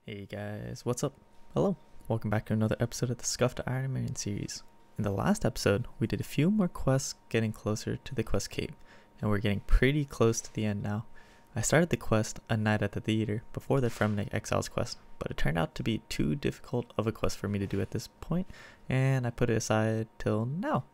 Hey guys, what's up? Hello, welcome back to another episode of the Scuffed Iron Man series. In the last episode, we did a few more quests getting closer to the quest cave, and we're getting pretty close to the end now. I started the quest A Night at the Theater before the Fremnic Exiles quest, but it turned out to be too difficult of a quest for me to do at this point, and I put it aside till now.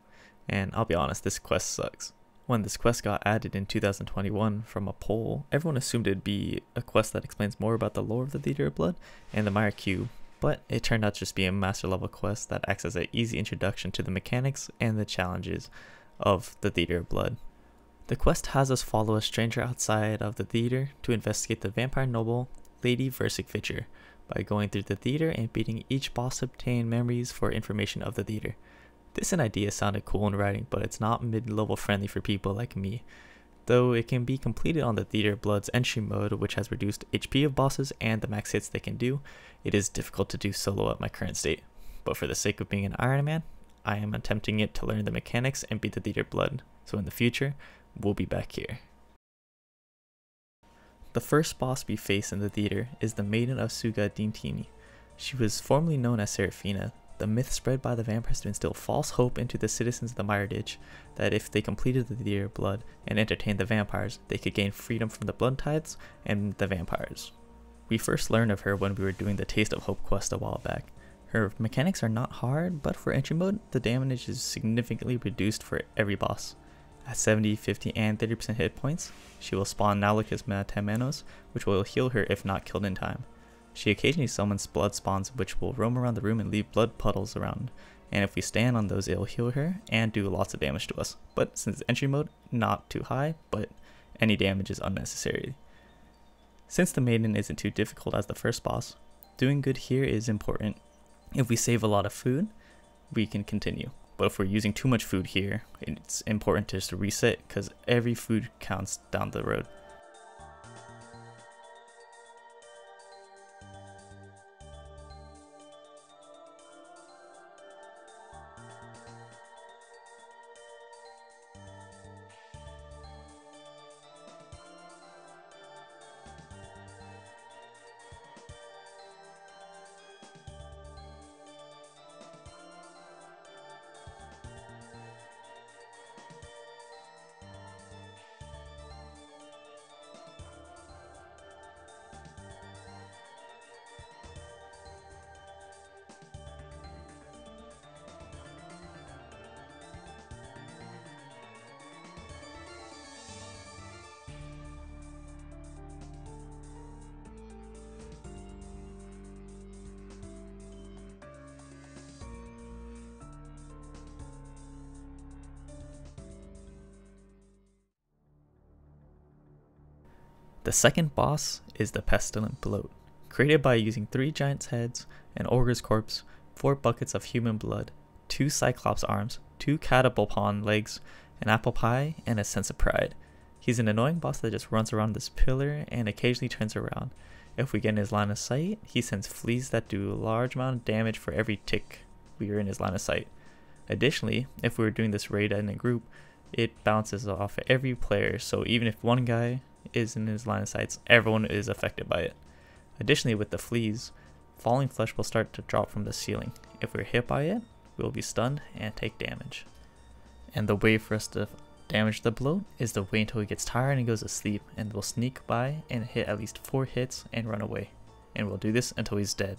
And I'll be honest, this quest sucks. When this quest got added in 2021 from a poll, everyone assumed it'd be a quest that explains more about the lore of the Theater of Blood and the Mire Cube, but it turned out to just be a master level quest that acts as an easy introduction to the mechanics and the challenges of the Theater of Blood. The quest has us follow a stranger outside of the theater to investigate the vampire noble Lady Versicvitcher by going through the theater and beating each boss to obtain memories for information of the theater. This idea sounded cool in writing, but it's not mid-level friendly for people like me. Though it can be completed on the Theater of Blood's entry mode, which has reduced HP of bosses and the max hits they can do, it is difficult to do solo at my current state. But for the sake of being an Iron Man, I am attempting it to learn the mechanics and beat the Theater of Blood, so in the future, we'll be back here. The first boss we face in the theater is the Maiden of Suga Dintini. She was formerly known as Seraphina. The myth spread by the vampires to instill false hope into the citizens of the Mire Ditch that if they completed the Theater of Blood and entertained the vampires, they could gain freedom from the blood tides and the vampires. We first learned of her when we were doing the Taste of Hope quest a while back. Her mechanics are not hard, but for entry mode, the damage is significantly reduced for every boss. At 70, 50, and 30% hit points, she will spawn Nalicus Matamenos, which will heal her if not killed in time. She occasionally summons blood spawns which will roam around the room and leave blood puddles around, and if we stand on those it'll heal her and do lots of damage to us. But since it's entry mode, not too high, but any damage is unnecessary. Since the Maiden isn't too difficult as the first boss, doing good here is important. If we save a lot of food, we can continue. But if we're using too much food here, it's important to just reset because every food counts down the road. The second boss is the Pestilent Bloat, created by using 3 giant's heads, an ogre's corpse, 4 buckets of human blood, 2 cyclops arms, 2 catapulpon legs, an apple pie, and a sense of pride. He's an annoying boss that just runs around this pillar and occasionally turns around. If we get in his line of sight, he sends fleas that do a large amount of damage for every tick we are in his line of sight. Additionally, if we were doing this raid in a group, it bounces off every player, so even if one guy is in his line of sights, everyone is affected by it. Additionally, with the fleas, falling flesh will start to drop from the ceiling. If we're hit by it, we will be stunned and take damage. And the way for us to damage the bloat is to wait until he gets tired and goes to sleep, and we'll sneak by and hit at least 4 hits and run away. And we'll do this until he's dead.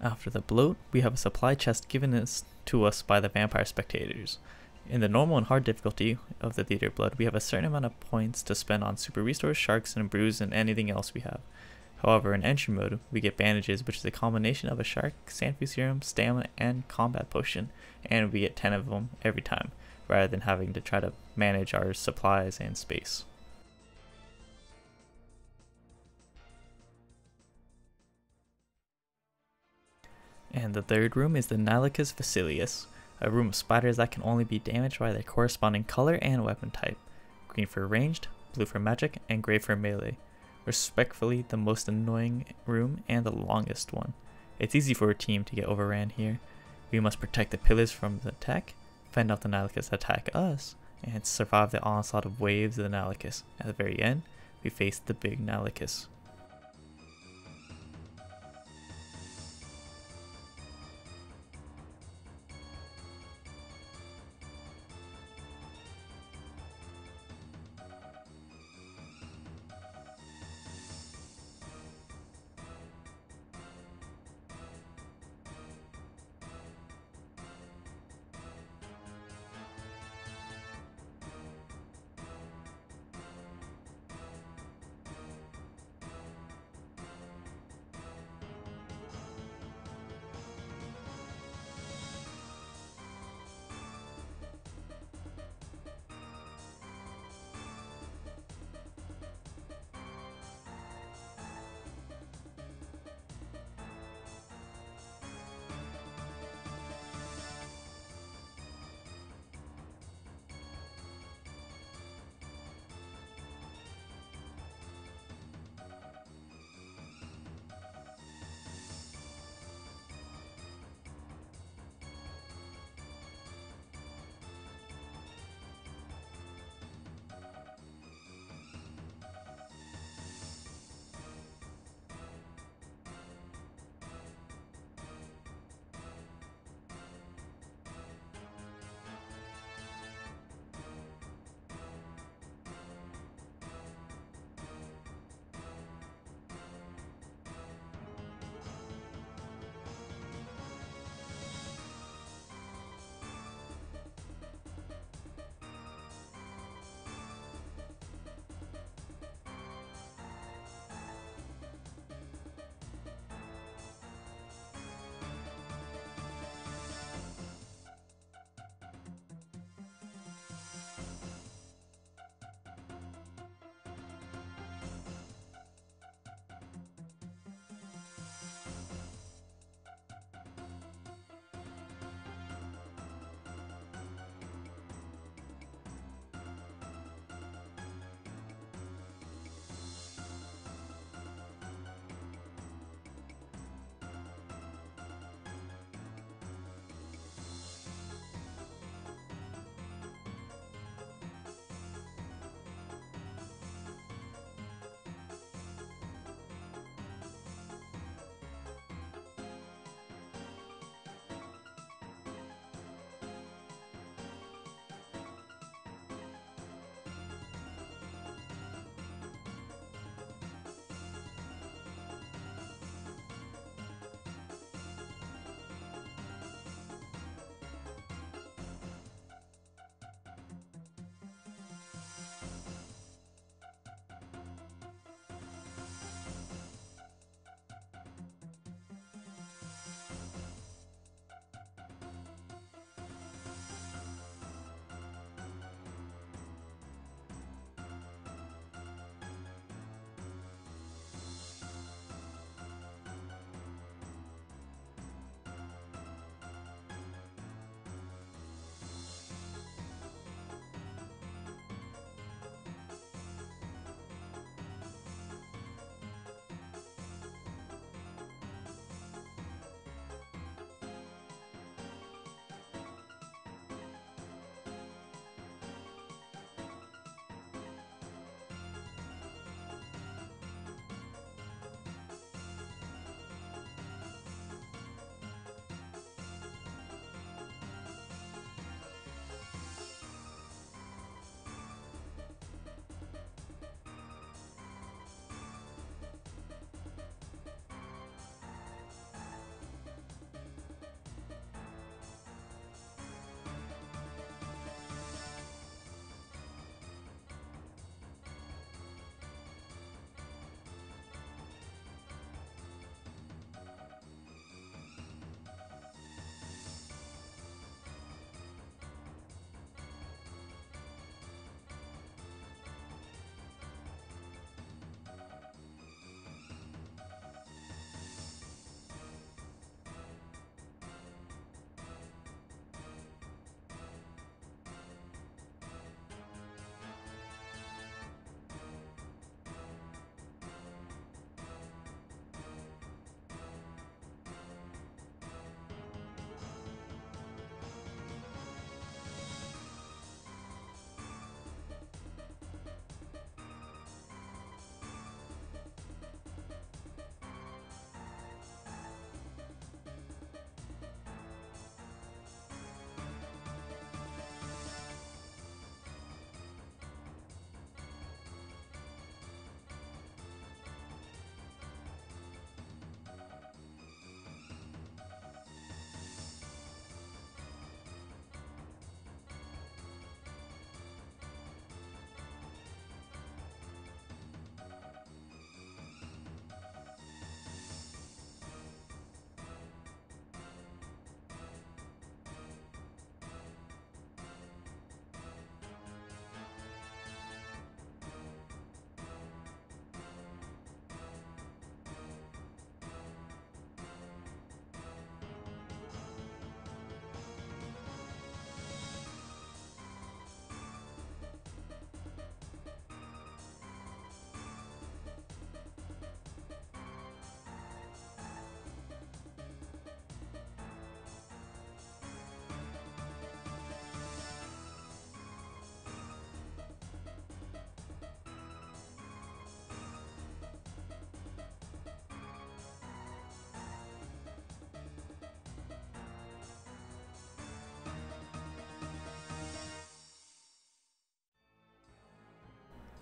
After the bloat, we have a supply chest given to us by the vampire spectators. In the normal and hard difficulty of the Theater Blood, we have a certain amount of points to spend on super restores, sharks, and brews, and anything else we have. However, in entry mode, we get bandages, which is a combination of a shark, sandfoo serum, stamina, and combat potion, and we get 10 of them every time, rather than having to try to manage our supplies and space. And the third room is the Nalicus Facilius, a room of spiders that can only be damaged by their corresponding color and weapon type. Green for ranged, blue for magic, and gray for melee. Respectfully the most annoying room and the longest one. It's easy for a team to get overran here. We must protect the pillars from the attack, fend off the Nalicus attack us, and survive the onslaught of waves of the Nalicus. At the very end, we face the big Nalicus.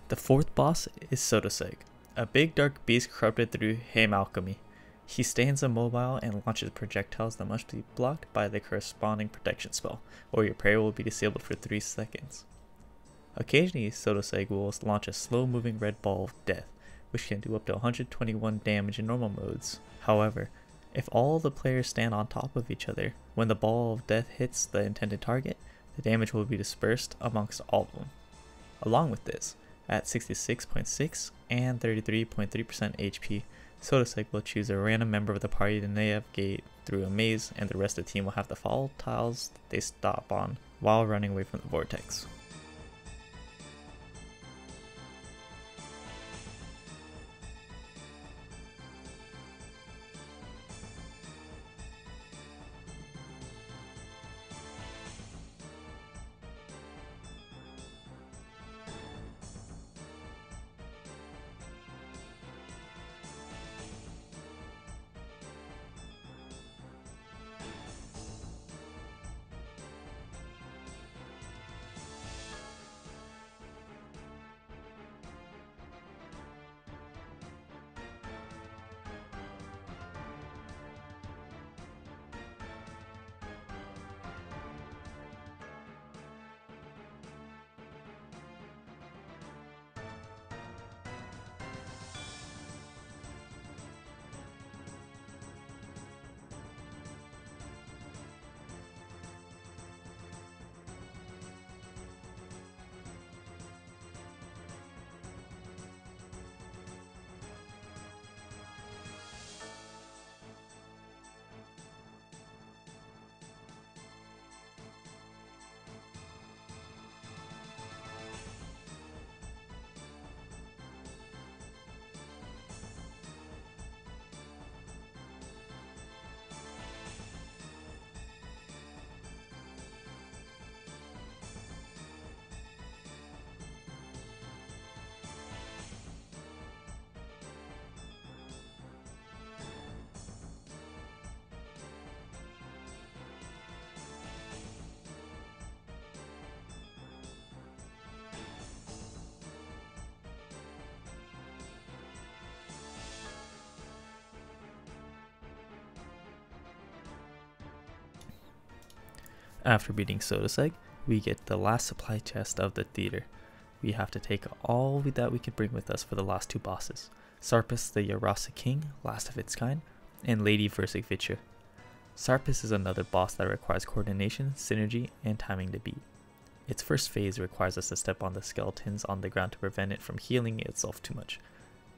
The fourth boss is Sodoseg, a big dark beast corrupted through Hame alchemy. He stands immobile and launches projectiles that must be blocked by the corresponding protection spell, or your prayer will be disabled for 3 seconds. Occasionally, Sodoseg will launch a slow-moving red ball of death, which can do up to 121 damage in normal modes. However, if all the players stand on top of each other, when the ball of death hits the intended target, the damage will be dispersed amongst all of them. Along with this, at 66.6 and 33.3% HP, Sodoseg will choose a random member of the party to navigate through a maze, and the rest of the team will have to follow tiles they stop on while running away from the vortex. After beating Sodoseg, we get the last supply chest of the theater. We have to take all that we can bring with us for the last 2 bosses, Sarpus the Yarasa King, last of its kind, and Lady Versigvicha. Sarpus is another boss that requires coordination, synergy, and timing to beat. Its first phase requires us to step on the skeletons on the ground to prevent it from healing itself too much.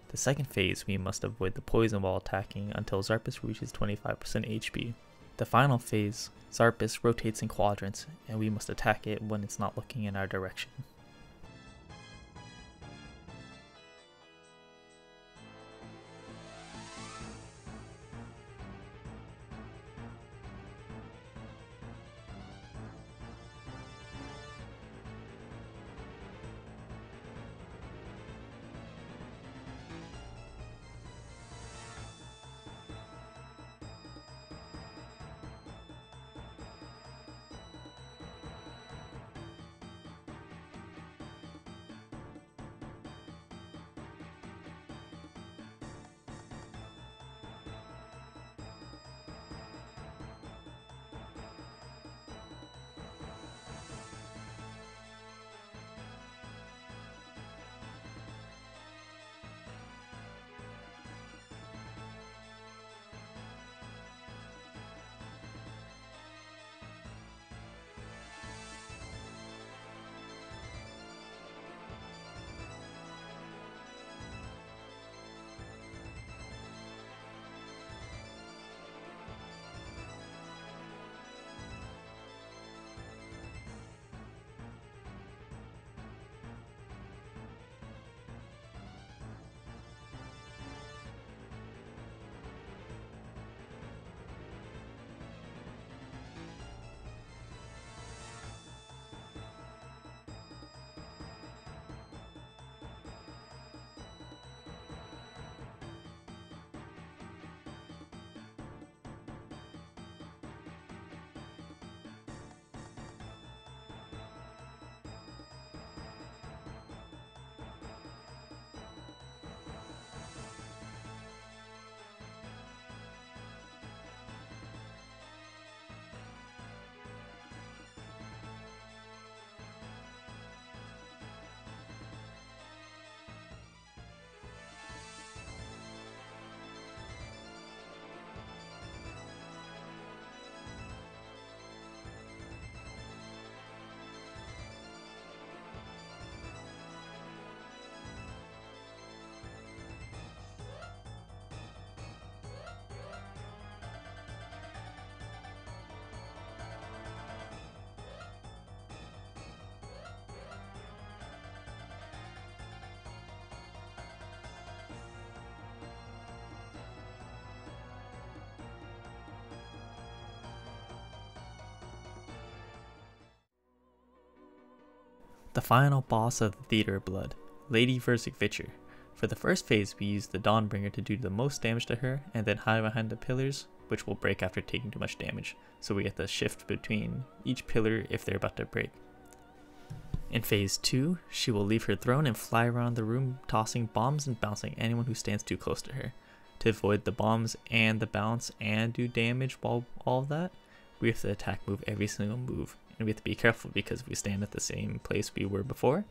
The second phase, we must avoid the poison while attacking until Sarpus reaches 25% HP. The final phase, Sarpus rotates in quadrants, and we must attack it when it's not looking in our direction. The final boss of the Theater of Blood, Lady Versic Vitcher. For the first phase, we use the Dawnbringer to do the most damage to her, and then hide behind the pillars, which will break after taking too much damage, so we get the shift between each pillar if they're about to break. In phase 2, she will leave her throne and fly around the room, tossing bombs and bouncing anyone who stands too close to her. To avoid the bombs and the bounce and do damage while all of that, we have to attack move every single move, and we have to be careful because if we stand at the same place we were before,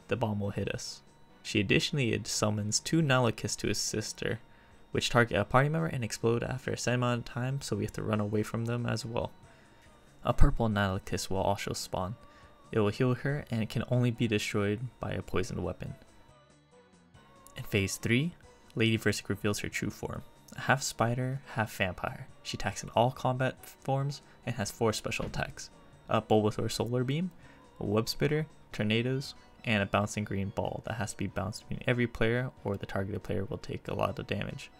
the bomb will hit us. She additionally summons 2 Nihilakis to assist her, which target a party member and explode after a set amount of time, so we have to run away from them as well. A purple Nihilakis will also spawn. It will heal her and it can only be destroyed by a poisoned weapon. In phase 3, Lady Versic reveals her true form. Half spider, half vampire. She attacks in all combat forms and has 4 special attacks. A Bulbasaur Solar Beam, a Web Spitter, Tornadoes, and a bouncing green ball that has to be bounced between every player or the targeted player will take a lot of damage.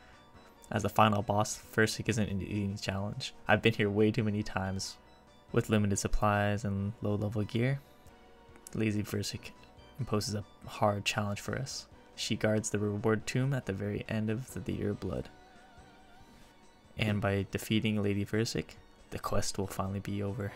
As the final boss, Versic isn't an easy challenge. I've been here way too many times. With limited supplies and low level gear, Lady Versic imposes a hard challenge for us. She guards the reward tomb at the very end of the Theater of Blood. And by defeating Lady Versic, the quest will finally be over.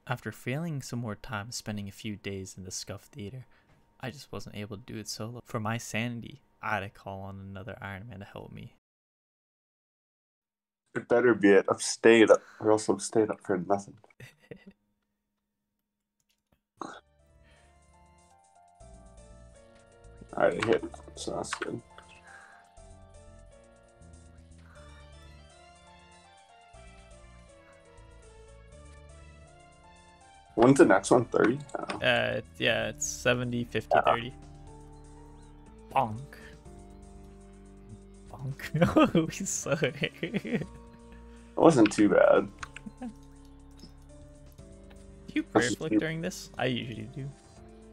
after failing some more time spending a few days in the Scuffed theater, I just wasn't able to do it solo. For my sanity, I had to call on another Iron Man to help me. It better be it. I've stayed up, or else I've stayed up for nothing. Alright, I hit, so that's good. When's the next one? 30? Yeah, it's 70, 50, 30. Bonk. Bonk. We suck. It wasn't too bad. Do you prayer flick during this? I usually do.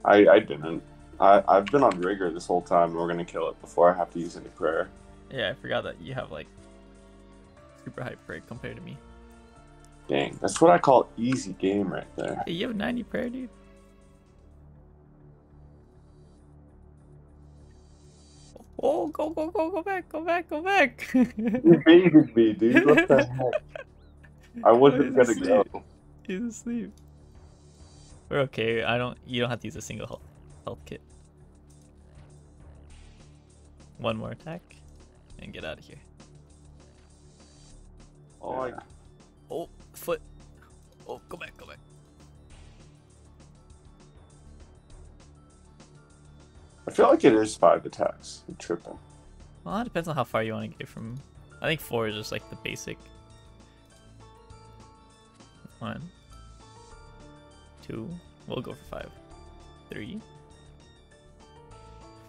I didn't. I've been on rigor this whole time, and we're gonna kill it before I have to use any prayer. Yeah, I forgot that you have like super high prayer compared to me. Dang, that's what I call easy game right there. Hey, you have 90 prayer, dude. Oh, go back. You baited me, dude. What the heck? I wasn't gonna go. He's asleep. We're okay. You don't have to use a single health kit. One more attack and get out of here. Oh, oh, foot. Oh, go back. I feel like it is 5 attacks. I'm tripping. Well, it depends on how far you want to get from. I think 4 is just like the basic. 1, 2. We'll go for 5. 3,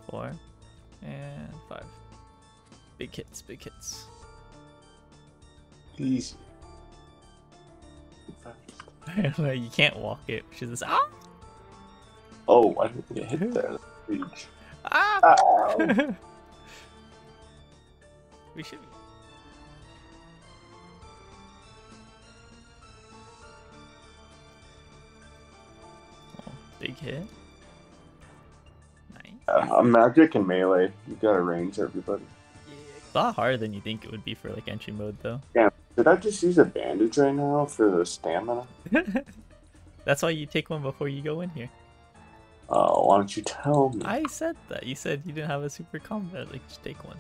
4, and 5. Big hits. Easy. You can't walk it. She's just Oh, I didn't get hit there. Ow! We should be. Oh, big hit. Nice. Magic and melee. You gotta range everybody. Yeah, it's a lot harder than you think it would be for like entry mode, though. Yeah. Did I just use a bandage right now for the stamina? That's why you take one before you go in here. Oh, why don't you tell me? I said that. You said you didn't have a super combat. Like, just take one.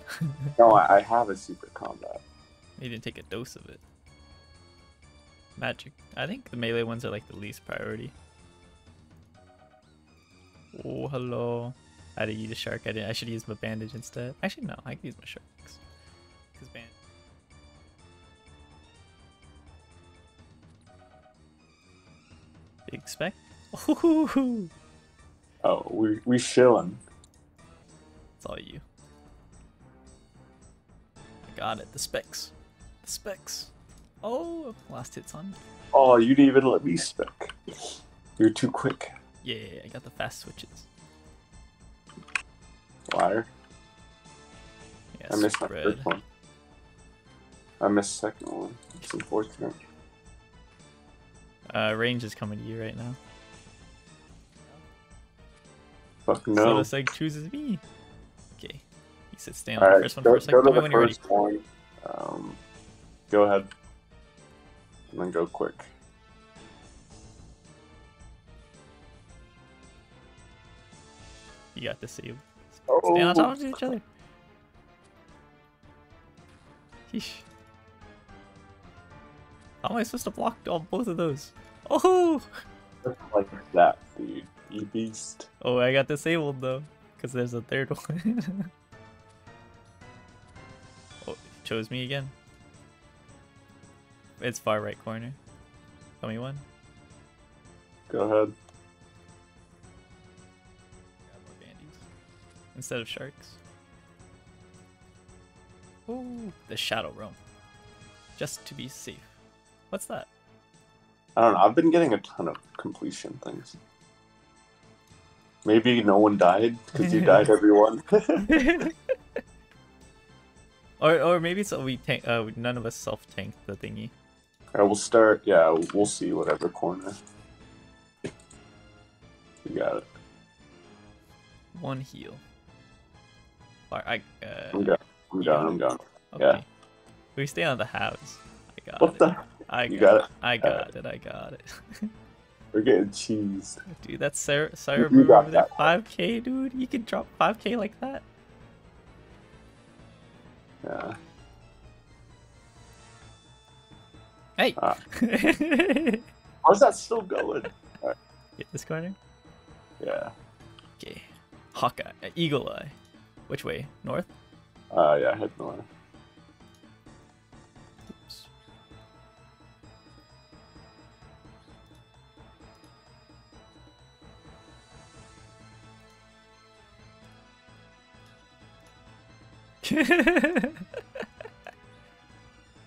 No, I have a super combat. You didn't take a dose of it. Magic. I think the melee ones are like the least priority. Oh, hello. I had to use a shark. I should use my bandage instead. Actually, no. I can use my sharks. Because bandage. Big spec. Ooh. Oh, we chilling. It's all you. I got it. The specs. Oh, last hits on. Oh, you didn't even let me spec. You're too quick. Yeah, I got the fast switches. Liar. Yeah, I missed my spread. first one. I missed the second one. It's unfortunate. Range is coming to you right now. Fuck no. So this like chooses me. Okay. You said stay on the first one first. Like, tell me when you're ready. One. Go ahead. And then go quick. You got this. Stay Oh. on top of each other. Sheesh. How am I supposed to block both of those? Oh! Just like that, dude. You beast. Oh, I got disabled though, because there's a third one. Oh, it chose me again. It's far right corner. Tell me one. Go ahead. Grab more bandies instead of sharks. Ooh, the Shadow Realm. Just to be safe. What's that? I don't know. I've been getting a ton of completion things. Maybe no one died because you died everyone. or maybe it's we tank. None of us self tanked the thingy. I will start. Yeah, we'll see whatever corner. You got it. One heal. I'm done. Okay. Yeah. We stay on the halves. I got What it. the? I You got it. I got it. We're getting cheesed. Dude, that's Sarah You Brewer got over there. that. 5K, dude. You can drop 5K like that. Yeah. Hey. How's that still going? Get this corner. Yeah. Okay. Hawkeye. Eagle Eye. Which way? North? Yeah, head north. Oops.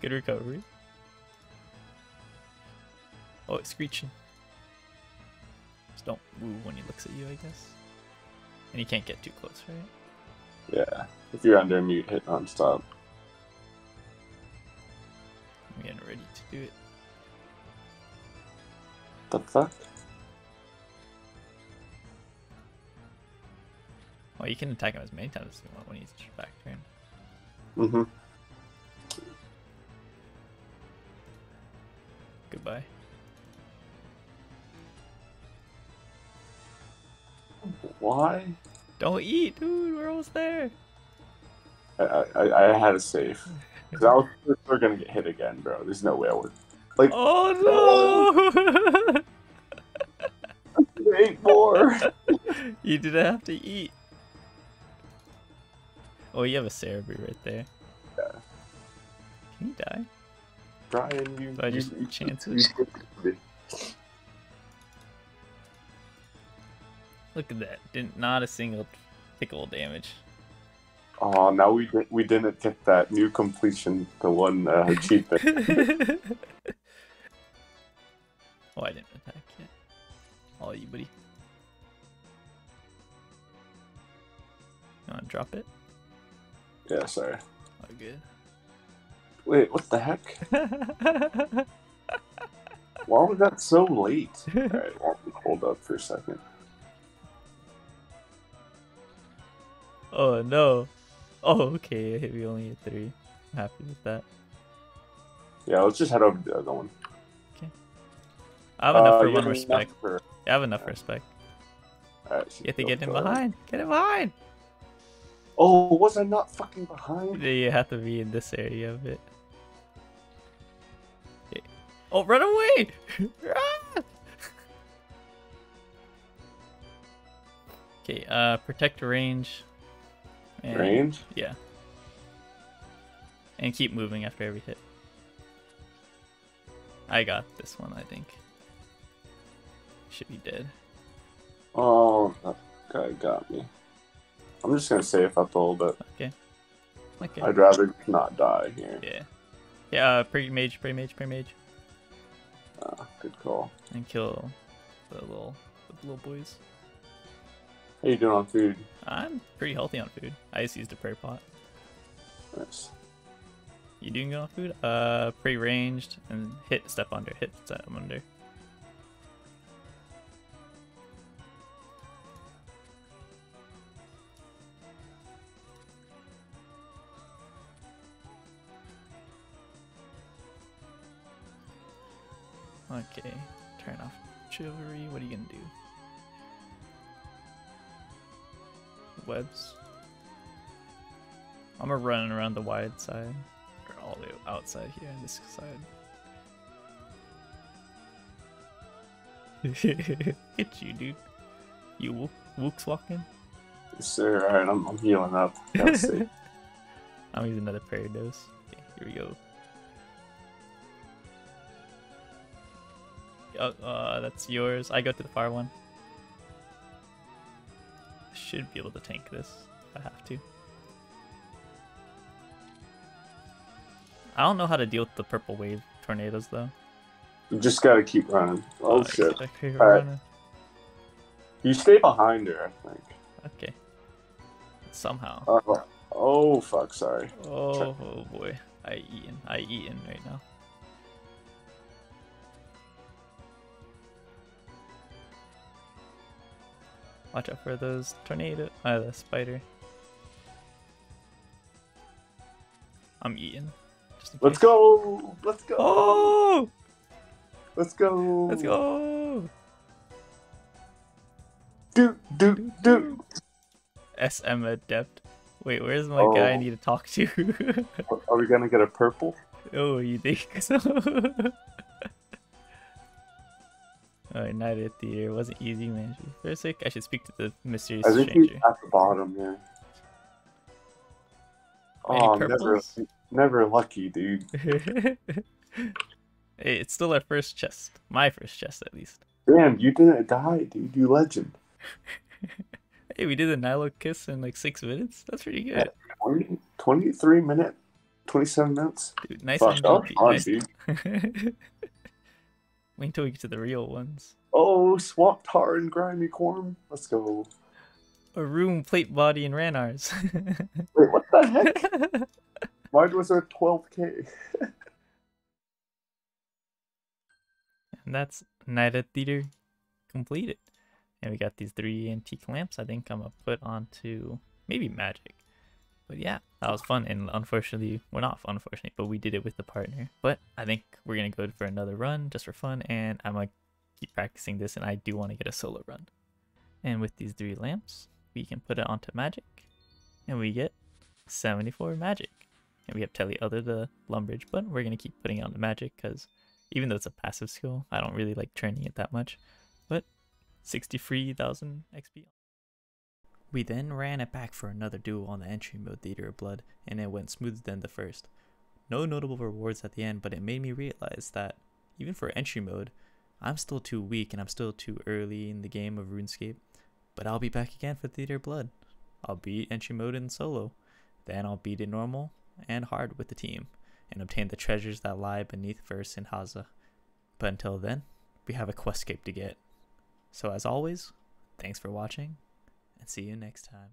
Good recovery. Oh, it's screeching. Just don't move when he looks at you, I guess. And you can't get too close, right? Yeah. If you're under mute, hit non-stop. I'm getting ready to do it. The fuck? Well, you can attack him as many times as you want when he's back turn. Mm-hmm. Goodbye. Why? Don't eat, dude. We're almost there. I had a safe. Because I was we're gonna get hit again, bro. There's no way I would. Like, Oh no! 8 more. You didn't have to eat. Oh, you have a Cerebri right there. Yeah. Can you die? Brian, you. Do I just chance it? Look at that. Not a single pickle damage. Oh, now we didn't get that new completion, the one achievement. Oh, I didn't attack yet. All you, buddy. You wanna drop it? Yeah, sorry. Oh, good. Wait, what the heck? Why was that so late? Alright, hold up for a second. Oh no. Oh, okay. We only hit 3. I'm happy with that. Yeah, let's just head over to the other one. Okay. I have enough for you one have respect. enough for- I have enough respect. Alright, You have to get in behind. Get in behind. Oh, was I not fucking behind? You have to be in this area of it. Okay. Oh, run away! Run! Okay, protect range. And, Range? Yeah. And keep moving after every hit. I got this one, I think. Should be dead. Oh, that guy got me. I'm just gonna safe up a little bit. Okay. Okay. I'd rather not die here. Yeah. Yeah, pray mage. Good call. And kill the little boys. How you doing on food? I'm pretty healthy on food. I just used a prayer pot. Nice. You doing good on food? Pretty ranged and hit step under. Hit step under. Okay, turn off chivalry. What are you gonna do? Webs. I'm gonna run around the wide side, or all the way outside here on this side. Hit you, dude. You wooks walking. Yes, sir. Alright, I'm healing up. Gotta save. I'm using another prayer dose. Okay, here we go. That's yours. I go to the far one. Should be able to tank this if I have to. I don't know how to deal with the purple wave tornadoes though. You just gotta keep running. Oh shit. Okay, Alright. You stay behind her, I think. Okay. Somehow. Oh fuck, sorry. Oh boy. I eaten right now. Watch out for those tornado. The spider. I'm eating. Just in Let's case. go! Let's go! Oh! Let's go! Let's go! Do. SM Adept. Wait, where's my guy I Oh, need to talk to? are we gonna get a purple? Oh, you think so? Oh, Night at the Theater wasn't easy, man. For a sec, I should speak to the mysterious I think he's stranger. at the bottom here. Any Oh, purples? never lucky, dude. Hey, it's still our first chest. My first chest, at least. Damn, you didn't die, dude. You legend. Hey, we did a Nilo kiss in like 6 minutes. That's pretty Yeah, good. 23 minutes, 27 minutes. Dude, nice Fuck, that was MVP. fun, Nice. dude. Wait until we get to the real ones. Oh, Swamp Tar and Grimy Corn. Let's go. A room, plate body, and Ranars. Wait, what the heck? Mine was a 12K. And that's Night at Theater completed. And we got these 3 antique lamps I think I'm gonna put onto maybe magic. But yeah, that was fun, and unfortunately, well, not unfortunately, but we did it with the partner. But I think we're gonna go for another run just for fun, and I'm gonna keep practicing this, and I do want to get a solo run. And with these 3 lamps, we can put it onto magic, and we get 74 magic. And we have Telly other the Lumbridge, but we're gonna keep putting it on the magic because even though it's a passive skill, I don't really like turning it that much. But 63,000 XP. We then ran it back for another duel on the entry mode Theater of Blood, and it went smoother than the first. No notable rewards at the end, but it made me realize that even for entry mode, I'm still too weak and I'm still too early in the game of RuneScape. But I'll be back again for Theater of Blood. I'll beat entry mode in solo, then I'll beat it normal and hard with the team, and obtain the treasures that lie beneath Verse and Haza. But until then, we have a questscape to get. So as always, thanks for watching, and see you next time.